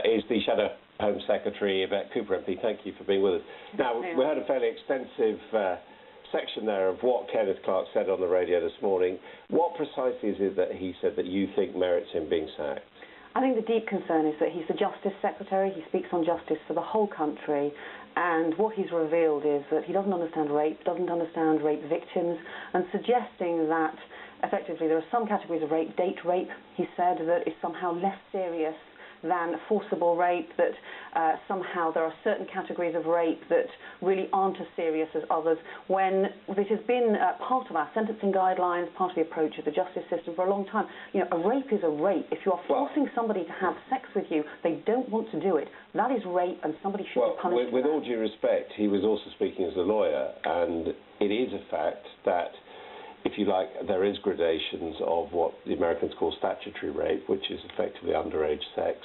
is the Shadow Home Secretary, Yvette Cooper MP. Thank you for being with us. Now, we had a fairly extensive section there of what Kenneth Clarke said on the radio this morning. What precisely is it that he said that you think merits him being sacked? I think the deep concern is that he's the Justice Secretary. He speaks on justice for the whole country. And what he's revealed is that he doesn't understand rape, doesn't understand rape victims, and suggesting that effectively there are some categories of rape, date rape, he said, that is somehow less serious than forcible rape, that somehow there are certain categories of rape that really aren't as serious as others, when this has been part of our sentencing guidelines, part of the approach of the justice system for a long time. You know, a rape is a rape. If you are forcing somebody to have sex with you, they don't want to do it. That is rape, and somebody should be punished. With all due respect, he was also speaking as a lawyer, and it is a fact that, if you like, there is gradations of what the Americans call statutory rape, which is effectively underage sex,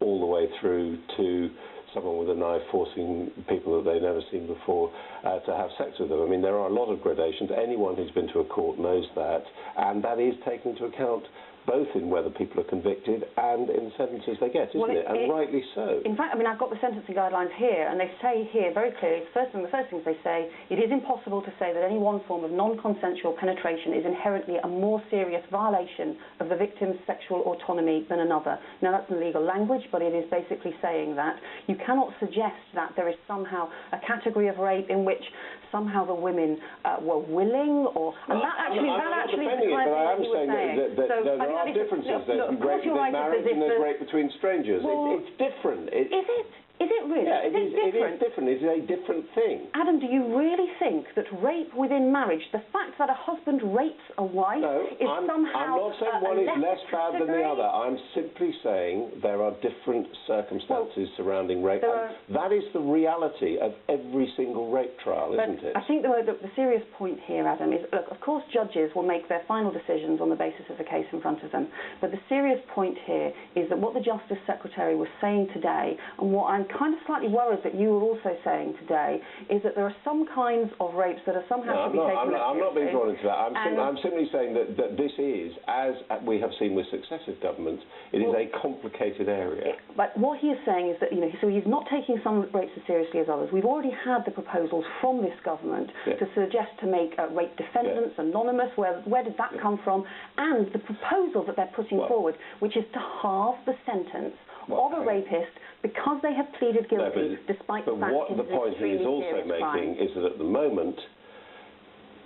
all the way through to someone with a knife forcing people that they've never seen before to have sex with them. I mean, there are a lot of gradations. Anyone who's been to a court knows that, and that is taken into account both in whether people are convicted and in the sentences they get, isn't it? And rightly so. In fact, I mean, I've got the sentencing guidelines here, and they say here very clearly, the first things they say, it is impossible to say that any one form of non-consensual penetration is inherently a more serious violation of the victim's sexual autonomy than another. Now, that's in legal language, but it is basically saying that you cannot suggest that there is somehow a category of rape in which somehow the women were willing, or... And that actually is the kind of thing that he was saying. There are differences. There's rape within marriage and there's rape between strangers. Well, it's different. Is it? Is it really? Yeah, it is different. It is a different thing. Adam, do you really think that rape within marriage, the fact that a husband rapes a wife, is somehow... I'm not saying one is less bad than the other. I'm simply saying there are different circumstances surrounding rape. And that is the reality of every single rape trial, isn't it? I think the serious point here, Adam, is, look, of course judges will make their final decisions on the basis of the case in front of them. But the serious point here is that what the Justice Secretary was saying today, and what I'm kind of slightly worried that you were also saying today, is that there are some kinds of rapes that are somehow to be taken seriously. I'm not being drawn into that. I'm simply saying that this is, as we have seen with successive governments, it is a complicated area. But what he is saying is that, you know, so he's not taking some rapes as seriously as others. We've already had the proposals from this government to suggest to make rape defendants anonymous. Where did that come from? And the proposal that they're putting forward, which is to halve the sentence of a rapist because they have pleaded guilty, despite the fact what the point he is also making is that at the moment,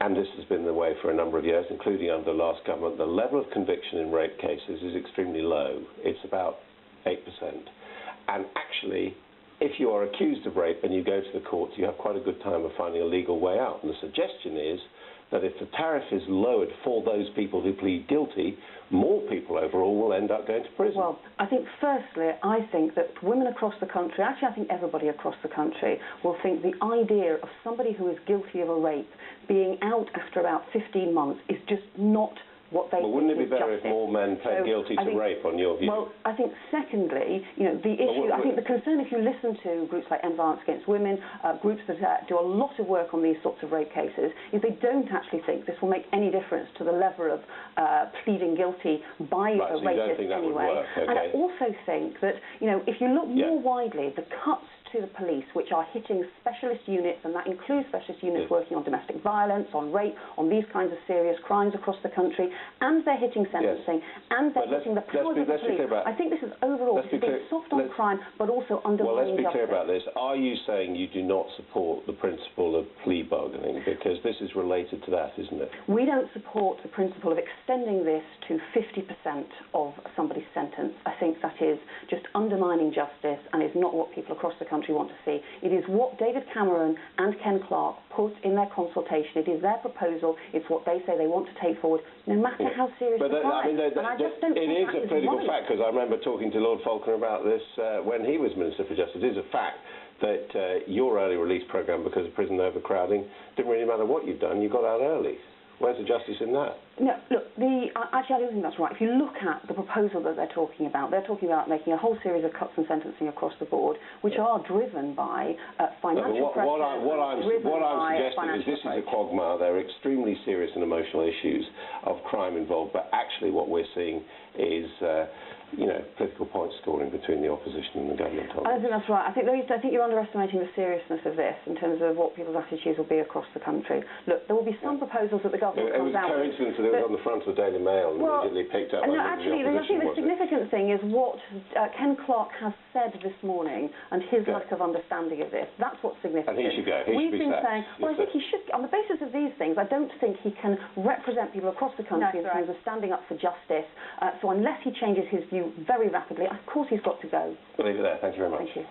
and this has been the way for a number of years, including under the last government, the level of conviction in rape cases is extremely low. It's about 8%. And actually, if you are accused of rape and you go to the courts, you have quite a good time of finding a legal way out. And the suggestion is that if the tariff is lowered for those people who plead guilty, more people overall will end up going to prison. Well, I think firstly, I think that women across the country, actually I think everybody across the country, will think the idea of somebody who is guilty of a rape being out after about 15 months is just not what they think is justice. Well, wouldn't it be better if more men pled guilty to rape, on your view? Well, I think secondly, you know, the issue, I think the concern, if you listen to groups like End Violence Against Women, groups that do a lot of work on these sorts of rape cases, is they don't actually think this will make any difference to the level of pleading guilty by a rapist anyway. And I also think that, you know, if you look more widely, the cuts to the police, which are hitting specialist units, and that includes specialist units working on domestic violence, on rape, on these kinds of serious crimes across the country, and they're hitting sentencing, and they're hitting the powers of the police. I think this is overall being soft on crime, but also undermining justice. Well, let's be clear about this. Are you saying you do not support the principle of plea bargaining? Because this is related to that, isn't it? We don't support the principle of extending this to 50% of somebody's sentence. I think that is just undermining justice and is not what people across the country want to see. It is what David Cameron and Ken Clarke put in their consultation. It is their proposal. It's what they say they want to take forward, no matter how serious the crime. It is a political fact, because I remember talking to Lord Falconer about this when he was Minister for Justice. It is a fact that your early release programme, because of prison overcrowding, didn't really matter what you'd done, you got out early. Where's the justice in that? No, look, actually I don't think that's right. If you look at the proposal that they're talking about making a whole series of cuts in sentencing across the board, which are driven by financial pressure. What I'm suggesting is this is a quagmire. There are extremely serious and emotional issues of crime involved, but actually what we're seeing is, you know, political point scoring between the opposition in the government on I this. think that's right. I think you're underestimating the seriousness of this in terms of what people's attitudes will be across the country. Look, there will be some proposals that the government It was comes a out with. coincidence that it was on the front of the Daily Mail and immediately picked up by no, actually, I think the significant thing is what Ken Clarke has said this morning and his lack of understanding of this. That's what's significant. And he should go. We've been saying, well, I think he should, on the basis of these things, I don't think he can represent people across the country in terms of standing up for justice. So unless he changes his view very rapidly, of course he's got to go. We'll leave it there. Thank you very much. Thank you.